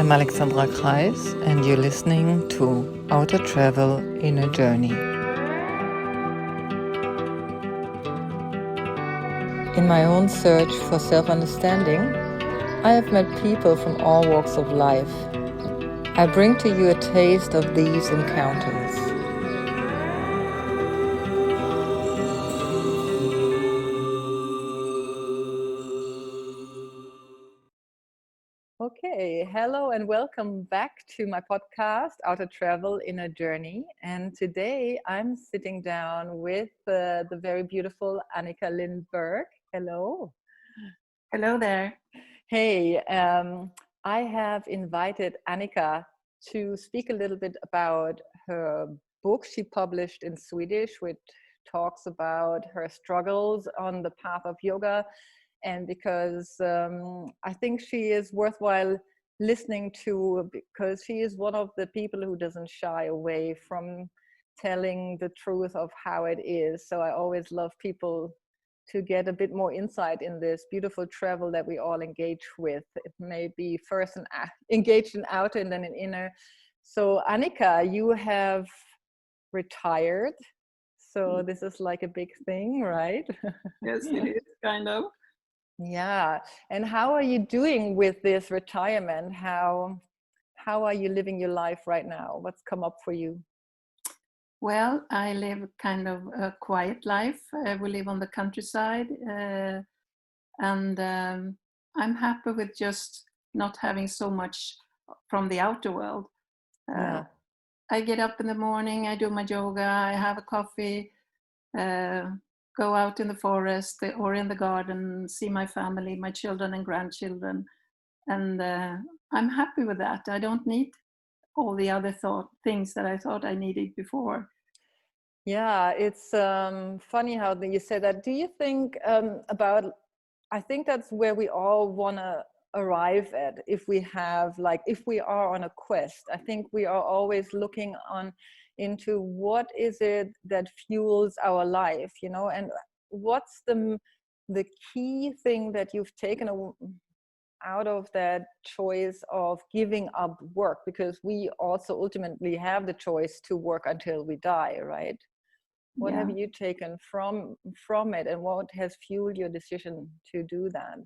I'm Alexandra Kreis, and you're listening to Outer Travel in a Journey. In my own search for self-understanding, I have met people from all walks of life. I bring to you a taste of these encounters. Okay, hello and welcome back to my podcast, Outer Travel in a Journey. And today I'm sitting down with the very beautiful Annika Lindberg. Hello. Hello there. Hey, I have invited Annika to speak a little bit about her book she published in Swedish, which talks about her struggles on the path of yoga. And because I think she is worthwhile listening to, because she is one of the people who doesn't shy away from telling the truth of how it is. So I always love people to get a bit more insight in this beautiful travel that we all engage with. It may be first engaged in outer and then in inner. So Annika, you have retired. So this is like a big thing, right? Yes, it is kind of. Yeah. And how are you doing with this retirement? How are you living your life right now? What's come up for you? Well, I live kind of a quiet life. We live on the countryside, and I'm happy with just not having so much from the outer world. Yeah. I get up in the morning, I do my yoga, I have a coffee, go out in the forest or in the garden, see my family, my children and grandchildren, and I'm happy with that. I don't need all the other things that I thought I needed before. Yeah, it's funny how you say that. Do you think I think that's where we all want to arrive at if we are on a quest. I think we are always looking into what is it that fuels our life, and what's the key thing that you've taken out of that choice of giving up work, because we also ultimately have the choice to work until we die, right? What have you taken from it, and what has fueled your decision to do that?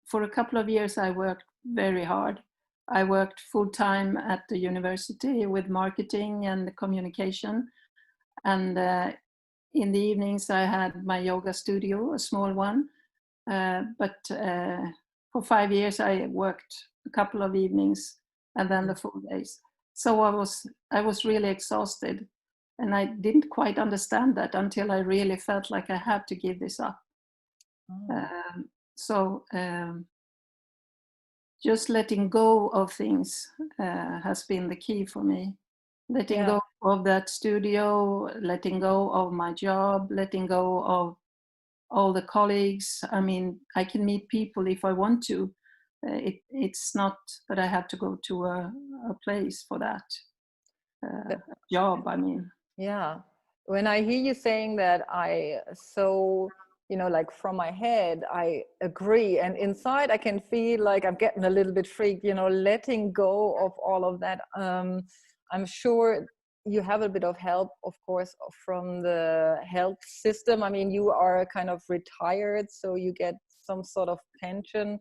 For a couple of years, I worked very hard. I worked full-time at the university with marketing and communication. And in the evenings, I had my yoga studio, a small one. But for 5 years, I worked a couple of evenings and then the full days. So I was really exhausted. And I didn't quite understand that until I really felt like I had to give this up. So just letting go of things has been the key for me. Letting go of that studio, letting go of my job, letting go of all the colleagues. I mean, I can meet people if I want to. It's not that I have to go to a place for that. Job, I mean. Yeah. When I hear you saying that, like from my head, I agree. And inside, I can feel like I'm getting a little bit freaked, letting go of all of that. I'm sure you have a bit of help, of course, from the health system. I mean, you are kind of retired, so you get some sort of pension.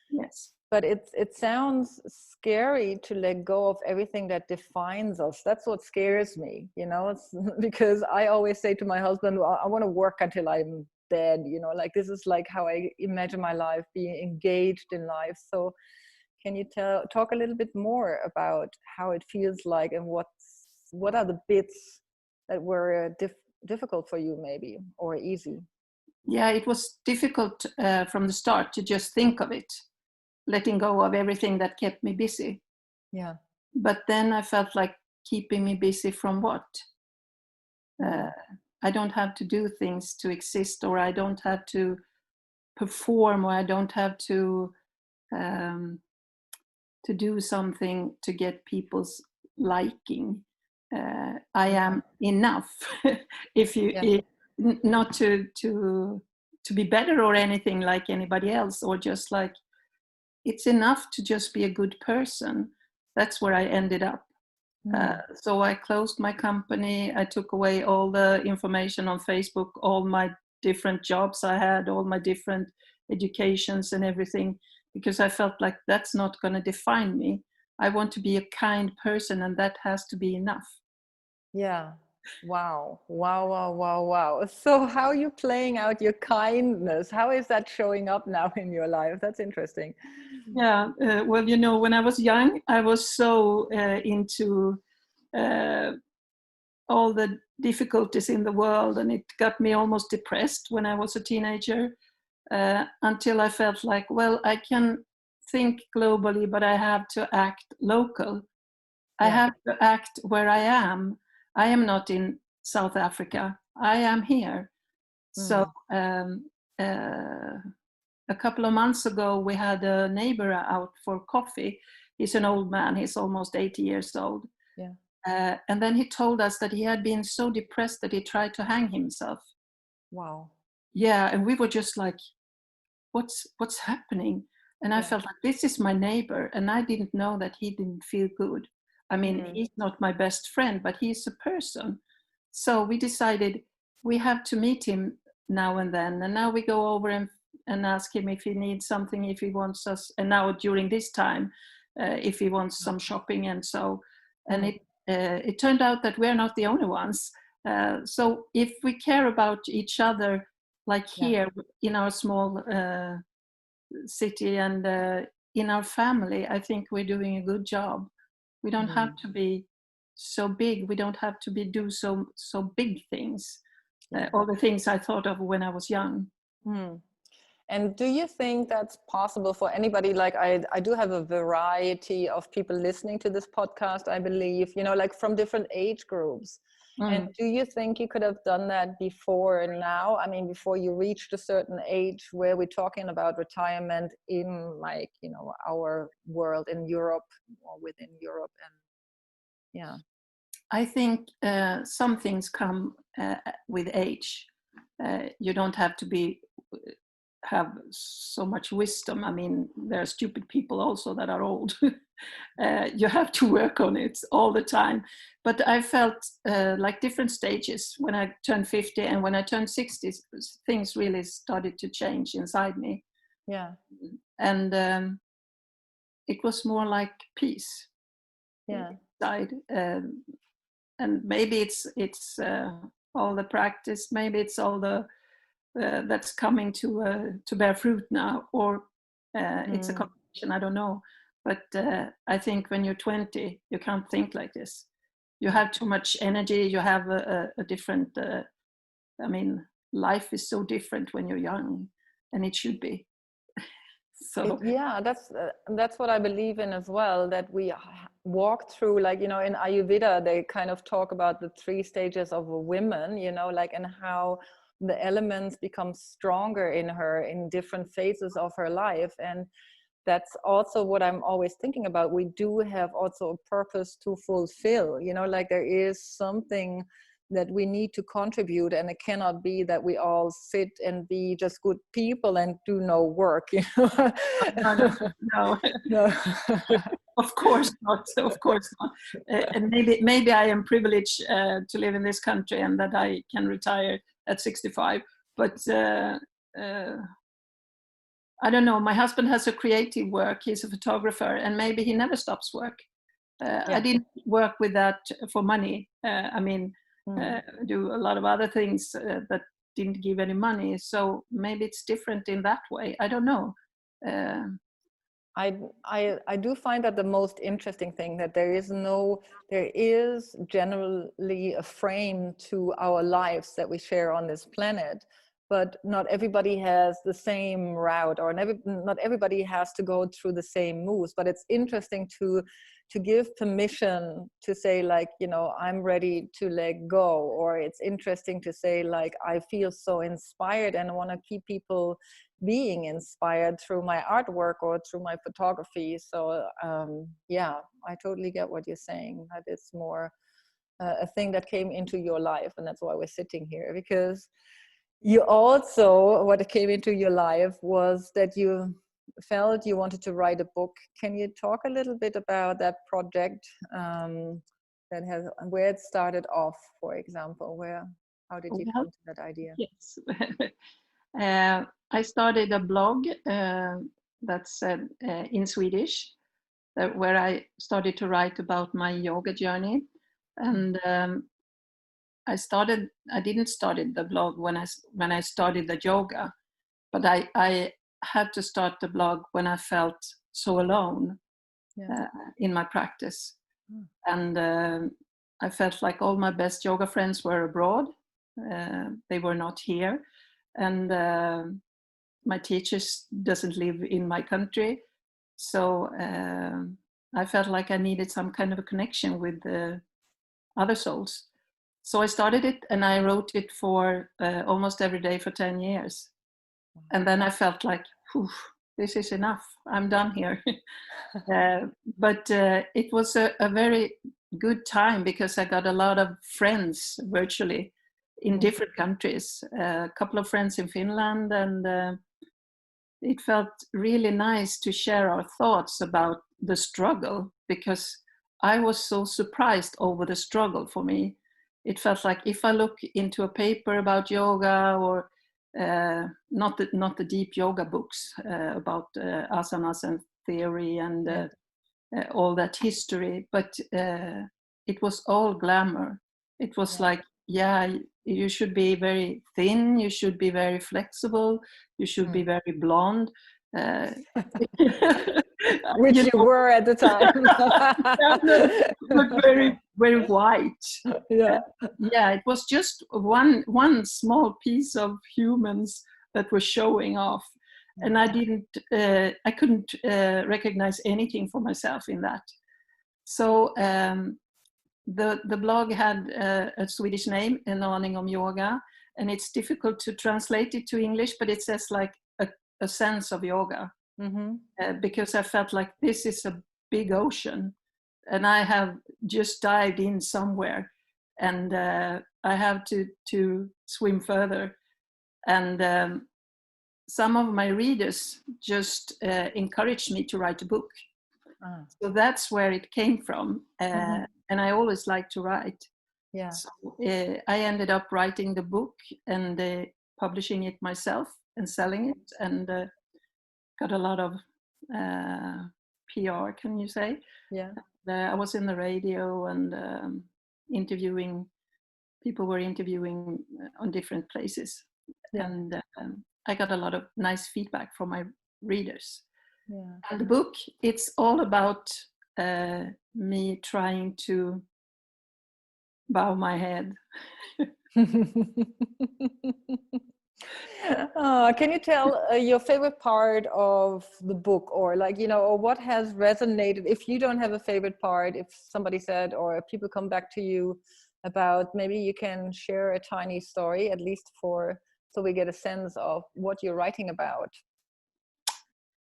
Yes. But it sounds scary to let go of everything that defines us. That's what scares me, because I always say to my husband, I want to work until I'm dead, like this is like how I imagine my life, being engaged in life. So can you talk a little bit more about how it feels like, and what are the bits that were difficult for you, maybe, or easy? Yeah, it was difficult from the start to just think of it, letting go of everything that kept me busy. Yeah. But then I felt like keeping me busy from what? I don't have to do things to exist, or I don't have to perform, or I don't have to do something to get people's liking. I am enough. Not to be better or anything like anybody else, or just like it's enough to just be a good person. That's where I ended up. So I closed my company. I took away all the information on Facebook, all my different jobs I had, all my different educations and everything, because I felt like that's not going to define me. I want to be a kind person, and that has to be enough. Yeah. Wow. Wow, wow, wow, wow. So how are you playing out your kindness? How is that showing up now in your life? That's interesting. Yeah, well, you know, when I was young, I was so into all the difficulties in the world, and it got me almost depressed when I was a teenager, until I felt like, well, I can think globally, but I have to act local. I Yeah. have to act where I am. I am not in South Africa. I am here. So a couple of months ago, we had a neighbor out for coffee. He's an old man. He's almost 80 years old. Yeah. And then he told us that he had been so depressed that he tried to hang himself. Wow. Yeah, and we were just like, what's happening? And I Yeah. felt like, this is my neighbor, and I didn't know that he didn't feel good. I mean, he's not my best friend, but he's a person. So we decided we have to meet him now and then. And now we go over and ask him if he needs something, if he wants us. And now during this time, if he wants some shopping and so. And it turned out that we're not the only ones. So if we care about each other, like here in our small city and in our family, I think we're doing a good job. We don't have to be so big. We don't have to do so big things. All the things I thought of when I was young. And do you think that's possible for anybody? Like I do have a variety of people listening to this podcast, I believe, you know, like from different age groups. And do you think you could have done that before and now? I mean, before you reached a certain age where we're talking about retirement in, like, you know, our world in Europe or within Europe. And yeah. I think some things come with age. You don't have to have so much wisdom. I mean, there are stupid people also that are old. You have to work on it all the time. But I felt like different stages. When I turned 50 and when I turned 60, things really started to change inside me. Yeah. And it was more like peace. Yeah. Inside. And maybe it's all the practice. Maybe it's all the that's coming to bear fruit now, or it's a combination. I don't know. But I think when you're 20, you can't think like this. You have too much energy. You have a different. I mean, life is so different when you're young, and it should be. So Yeah, that's what I believe in as well, that we walk through, like, you know, in Ayurveda they kind of talk about the 3 stages of a woman, you know, like, and how the elements become stronger in her in different phases of her life. And that's also what I'm always thinking about. We do have also a purpose to fulfill, you know, like there is something that we need to contribute, and it cannot be that we all sit and be just good people and do no work, you know. no. No. Of course not. Of course not. And maybe I am privileged to live in this country and that I can retire at 65. But I don't know. My husband has a creative work. He's a photographer, and maybe he never stops work. I didn't work with that for money. I mean, do a lot of other things that didn't give any money. So maybe it's different in that way. I don't know. I do find that the most interesting thing, that there is generally a frame to our lives that we share on this planet, but not everybody has the same route, or not everybody has to go through the same moves. But it's interesting to give permission to say, like, you know, I'm ready to let go. Or it's interesting to say, like, I feel so inspired and I want to keep people being inspired through my artwork or through my photography. So yeah, I totally get what you're saying, that it's more a thing that came into your life, and that's why we're sitting here. Because you also, what came into your life was that you felt you wanted to write a book. Can you talk a little bit about that project, where it started off, for example? How did you Well, come to that idea? yes. I started a blog that's in Swedish, where I started to write about my yoga journey. And I didn't start the blog when I started the yoga, but I had to start the blog when I felt so alone in my practice. And I felt like all my best yoga friends were abroad. They were not here. And my teachers doesn't live in my country. So I felt like I needed some kind of a connection with other souls. So I started it, and I wrote it for almost every day for 10 years. And then I felt like, this is enough. I'm done here. But it was a very good time, because I got a lot of friends virtually in different countries, a couple of friends in Finland, and it felt really nice to share our thoughts about the struggle, because I was so surprised over the struggle for me. It felt like if I look into a paper about yoga, or not the deep yoga books about asanas and theory and all that history, but it was all glamour. It was like, you should be very thin, you should be very flexible, you should be very blonde. Which you were at the time. But very, very white. Yeah. It was just one small piece of humans that were showing off. And I couldn't recognize anything for myself in that. So the blog had a Swedish name, An Onning om yoga, and it's difficult to translate it to English, but it says like a sense of yoga, because I felt like this is a big ocean, and I have just dived in somewhere, and I have to swim further. And some of my readers just encouraged me to write a book. So that's where it came from. And I always like to write. Yeah. So I ended up writing the book and publishing it myself and selling it, and got a lot of PR, can you say? Yeah. I was in the radio and interviewing. People were interviewing on different places. Yeah. And I got a lot of nice feedback from my readers. Yeah. And the book, it's all about me trying to bow my head. Can you tell your favorite part of the book, or like, or what has resonated? If you don't have a favorite part, if somebody said, or if people come back to you about, maybe you can share a tiny story, at least so we get a sense of what you're writing about.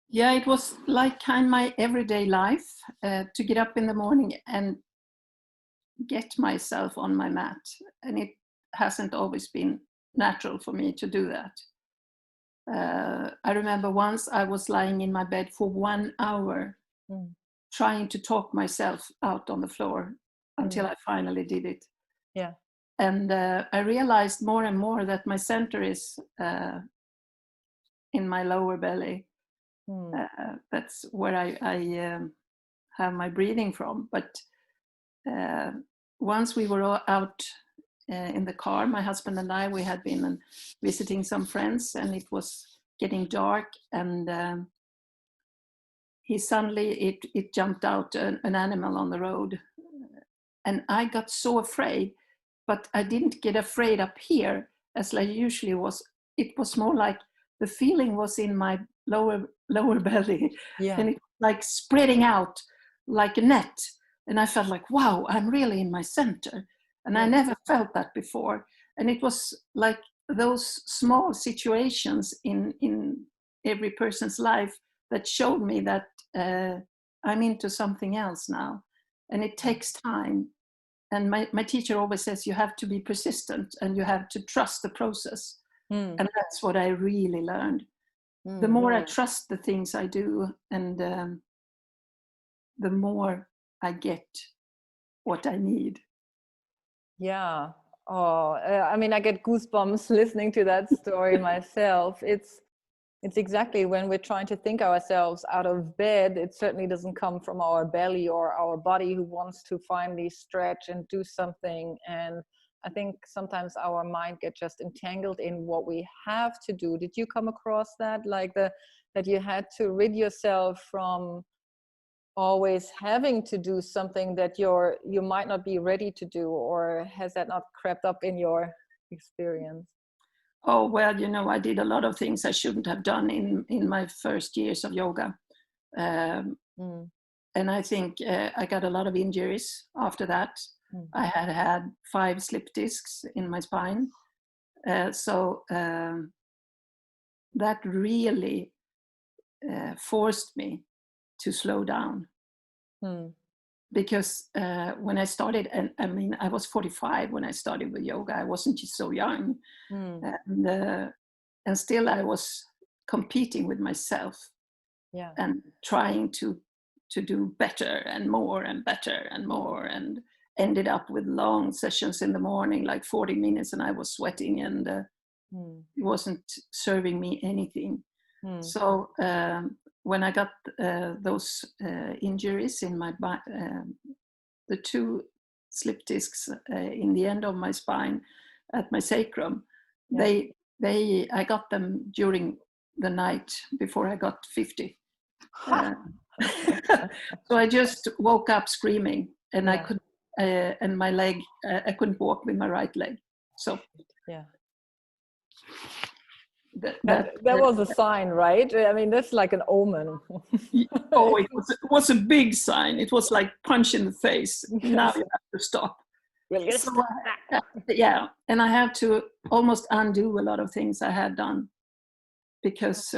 Yeah, it was like kind of my everyday life, to get up in the morning and get myself on my mat. And it hasn't always been natural for me to do that. I remember once I was lying in my bed for 1 hour, trying to talk myself out on the floor until I finally did it. Yeah. And I realized more and more that my center is in my lower belly. That's where I have my breathing from. But once we were all out in the car, my husband and I, we had been visiting some friends, and it was getting dark, and it jumped out an animal on the road, and I got so afraid, but I didn't get afraid up here as I usually was. It was more like the feeling was in my lower belly, and it was like spreading out like a net, and I felt like, wow, I'm really in my center. And I never felt that before. And it was like those small situations in every person's life that showed me that I'm into something else now. And it takes time. And my teacher always says you have to be persistent and you have to trust the process. And that's what I really learned. the more I trust the things I do, and the more I get what I need. Yeah. Oh, I mean, I get goosebumps listening to that story myself. It's exactly when we're trying to think ourselves out of bed, it certainly doesn't come from our belly or our body who wants to finally stretch and do something. And I think sometimes our mind gets just entangled in what we have to do. Did you come across that? Like that you had to rid yourself from always having to do something that you might not be ready to do, or has that not crept up in your experience? Oh, well, I did a lot of things I shouldn't have done in my first years of yoga. And I think I got a lot of injuries after that. I had 5 slip discs in my spine. So that really forced me to slow down. Because when I started, and I mean, I was 45 when I started with yoga. I wasn't just so young. And still I was competing with myself, and trying to do better and more and better and more, and ended up with long sessions in the morning, like 40 minutes, and I was sweating, and it wasn't serving me anything. So when I got those injuries in my the 2 slip discs in the end of my spine at my sacrum, I got them during the night before I got 50. So I just woke up screaming, and I could, and my leg, I couldn't walk with my right leg. So that was a sign, right? I mean, that's like an omen. Oh, it was a big sign. It was like punch in the face. Now you have to stop. So, yeah, and I have to almost undo a lot of things I had done, because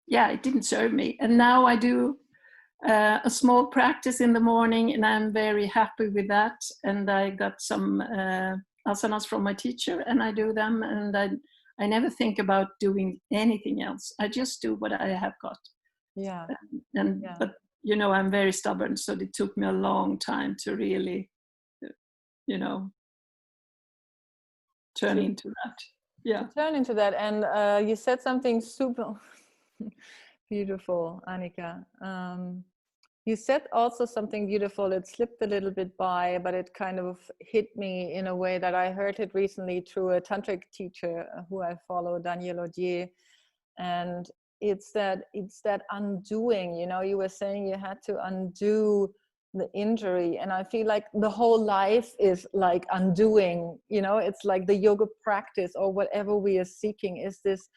it didn't serve me. And now I do a small practice in the morning, and I'm very happy with that. And I got some asanas from my teacher, and I do them, and I never think about doing anything else. I just do what I have got. But I'm very stubborn, so it took me a long time to really turn into that. Turn into that. And you said something super beautiful, Annika. You said also something beautiful. It slipped a little bit by, but it kind of hit me in a way that I heard it recently through a tantric teacher who I follow, Daniel Odier. And it's that undoing. You were saying you had to undo the injury, and I feel like the whole life is like undoing. It's like the yoga practice or whatever we are seeking is this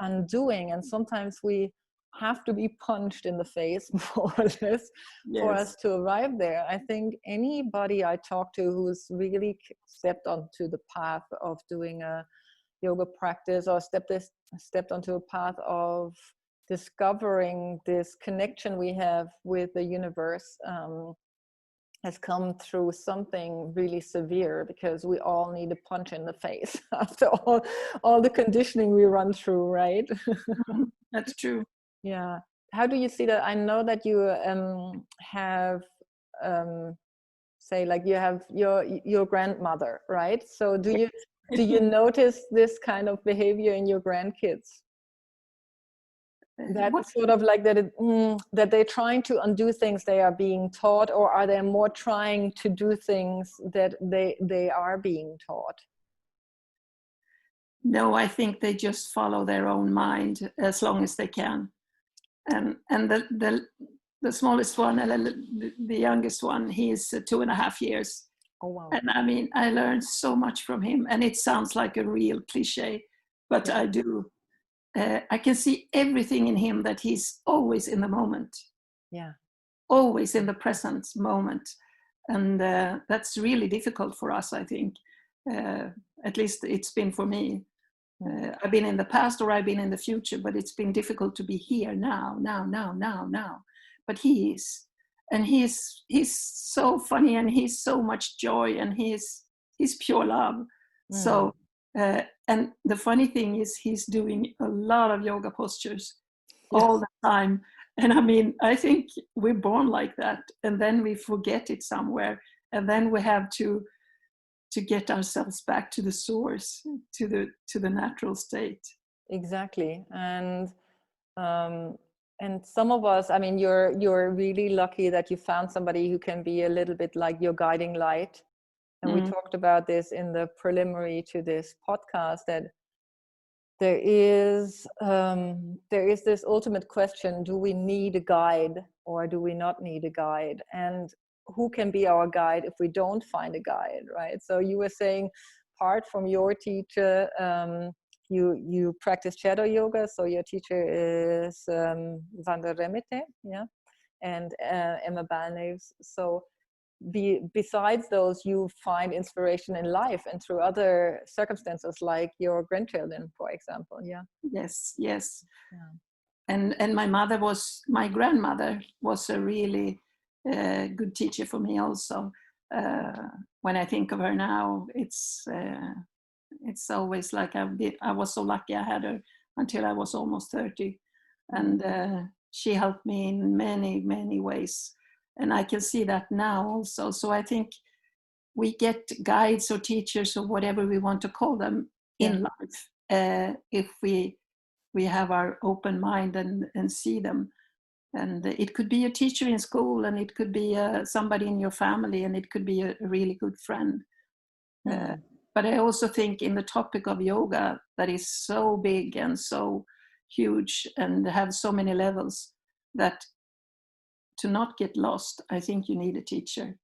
undoing, and sometimes we have to be punched in the face, more or less, for us to arrive there. I think anybody I talk to who's really stepped onto the path of doing a yoga practice, or stepped onto a path of discovering this connection we have with the universe, has come through something really severe, because we all need a punch in the face after all the conditioning we run through, right? That's true. Yeah. How do you see that? I know that you have say, like, you have your grandmother, right? So do you notice this kind of behavior in your grandkids? That sort of like that they're trying to undo things they are being taught, or are they more trying to do things that they are being taught? No, I think they just follow their own mind as long as they can. And the smallest one, the youngest one, he is 2.5 years. Oh, wow. And I mean, I learned so much from him, and it sounds like a real cliche, but I do. I can see everything in him, that he's always in the moment. Always in the present moment. And that's really difficult for us, I think. At least it's been for me. I've been in the past, or I've been in the future, but it's been difficult to be here now. But he is. And he's so funny, and he's so much joy, and he's pure love. So And the funny thing is, he's doing a lot of yoga postures Yeah, all the time. And I mean, I think we're born like that, and then we forget it somewhere, and then we have to get ourselves back to the source, to the natural state. exactly. Um, and some of us, I mean, you're really lucky that you found somebody who can be a little bit like your guiding light. And we talked about this in the preliminary to this podcast, that there is this ultimate question: do we need a guide or do we not need a guide? And who can be our guide if we don't find a guide, right? So you were saying, apart from your teacher, you practice shadow yoga. So your teacher is Vanda Remete, yeah, and Emma Balnaves. So besides those, you find inspiration in life and through other circumstances, like your grandchildren, for example. Yeah. Yes, yes. Yeah. And my grandmother was a really good teacher for me also. When I think of her now, it's always like I was so lucky I had her until I was almost 30, and she helped me in many, many ways, and I can see that now also. So I think we get guides or teachers or whatever we want to call them in life, if we have our open mind and see them. And it could be a teacher in school, and it could be somebody in your family, and it could be a really good friend. But I also think in the topic of yoga, that is so big and so huge and have so many levels, that to not get lost, I think you need a teacher.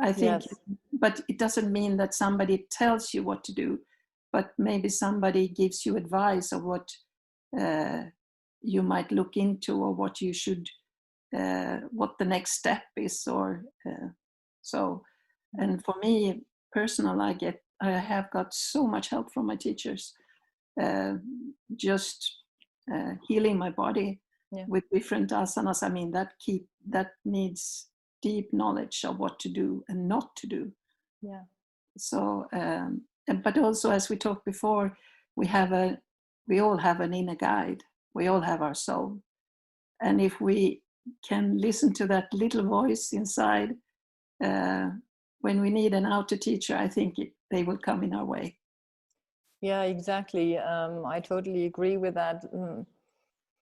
I think, Yes. but it doesn't mean that somebody tells you what to do, but maybe somebody gives you advice of what you might look into, or what you should, what the next step is, or so. And for me, personal, I have got so much help from my teachers, uh, just healing my body with different asanas. I mean, that needs deep knowledge of what to do and not to do. Yeah. So, but also, as we talked before, we all have an inner guide. We all have our soul, and if we can listen to that little voice inside, when we need an outer teacher, I think they will come in our way. Yeah, exactly. I totally agree with that.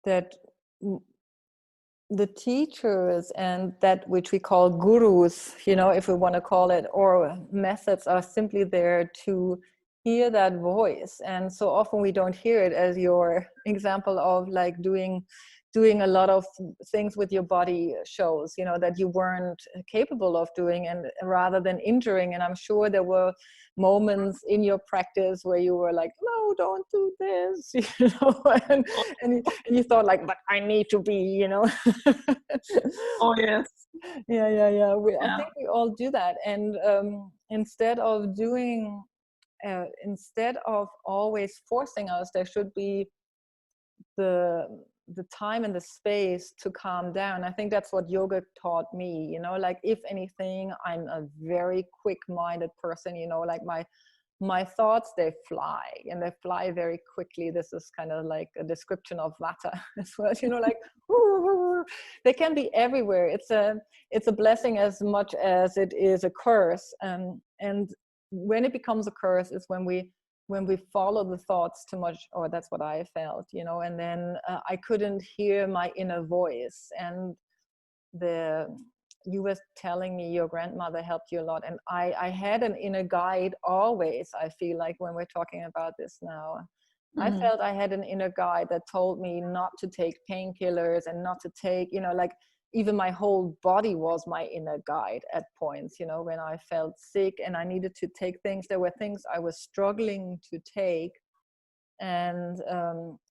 That the teachers and that which we call gurus, if we want to call it, or methods, are simply there to hear that voice. And so often we don't hear it, as your example of like doing a lot of things with your body shows, that you weren't capable of doing, and rather than injuring. And I'm sure there were moments in your practice where you were like, no, don't do this, and you thought like, but I need to be. Oh yes. Yeah. I think we all do that. And instead of always forcing us, there should be the time and the space to calm down. I think that's what yoga taught me. Like, if anything, I'm a very quick-minded person. Like my thoughts, they fly, and they fly very quickly. This is kind of like a description of vata as well. Like they can be everywhere. It's a blessing as much as it is a curse. And when it becomes a curse is when we follow the thoughts too much, or that's what I felt, and then I couldn't hear my inner voice. And you were telling me your grandmother helped you a lot, and I had an inner guide always. I feel like when we're talking about this now, I felt I had an inner guide that told me not to take painkillers and not to take, like, even my whole body was my inner guide at points, when I felt sick and I needed to take things. There were things I was struggling to take, and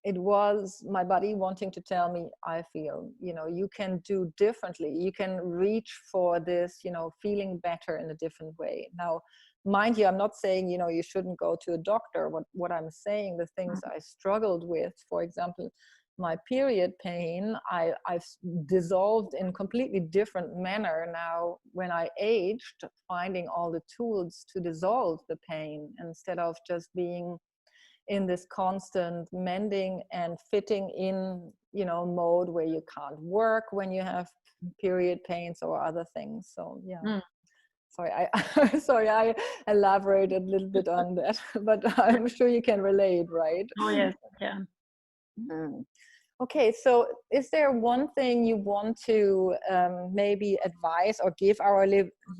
it was my body wanting to tell me, I feel, you can do differently. You can reach for this, feeling better in a different way. Now, mind you, I'm not saying, you shouldn't go to a doctor. What I'm saying, the things I struggled with, for example, my period pain, I've dissolved in completely different manner now when I aged, finding all the tools to dissolve the pain instead of just being in this constant mending and fitting in, mode where you can't work when you have period pains or other things. So yeah. Sorry, sorry, I elaborated a little bit on that, but I'm sure you can relate, right? Oh yes, I can. Okay, so is there one thing you want to maybe advise or give our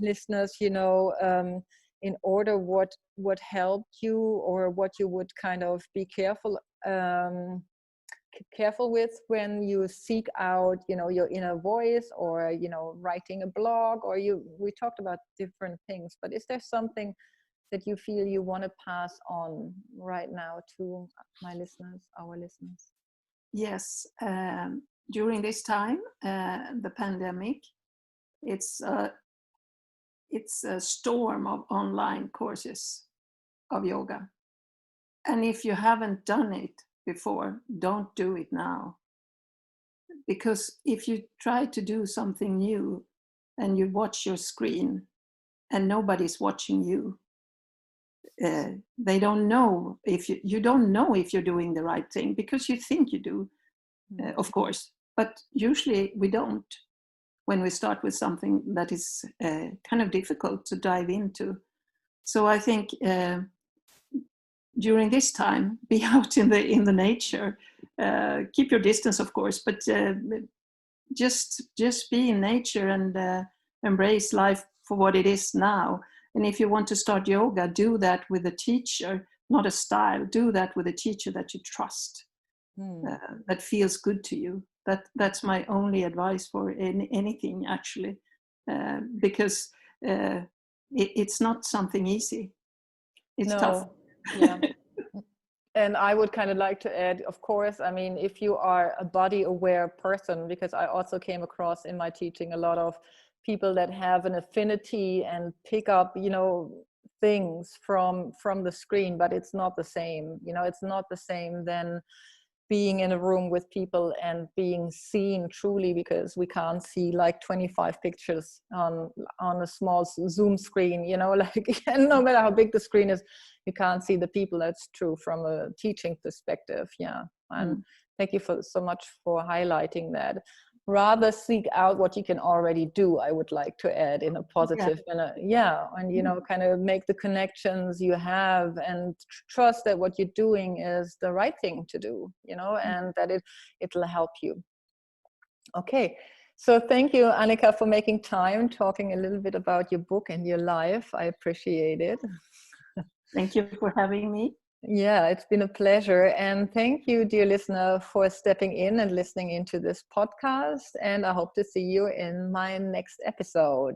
listeners, in order what helped you, or what you would kind of be careful with when you seek out, your inner voice, or, writing a blog, or we talked about different things, but is there something that you feel you want to pass on right now to our listeners? Yes, during this time, the pandemic, it's a storm of online courses of yoga. And if you haven't done it before, don't do it now. Because if you try to do something new and you watch your screen and nobody's watching you, they don't know if you don't know if you're doing the right thing, because you think you do, of course, but usually we don't when we start with something that is kind of difficult to dive into. So I think during this time, be out in the nature, keep your distance, of course, but just be in nature and embrace life for what it is now. And if you want to start yoga, do that with a teacher, not a style. Do that with a teacher that you trust, that feels good to you. That's my only advice for anything, actually, because it's not something easy. It's tough. Yeah. And I would kind of like to add, of course, I mean, if you are a body aware person, because I also came across in my teaching a lot of people that have an affinity and pick up, things from the screen, but it's not the same. It's not the same than being in a room with people and being seen truly, because we can't see like 25 pictures on a small Zoom screen, like, and no matter how big the screen is, you can't see the people. That's true from a teaching perspective. Yeah. And thank you so much for highlighting that. Rather seek out what you can already do, I would like to add, in a positive manner. Yeah. And, kind of make the connections you have, and trust that what you're doing is the right thing to do, and that it'll help you. Okay. So thank you, Annika, for making time, talking a little bit about your book and your life. I appreciate it. Thank you for having me. Yeah, it's been a pleasure. And thank you, dear listener, for stepping in and listening into this podcast. And I hope to see you in my next episode.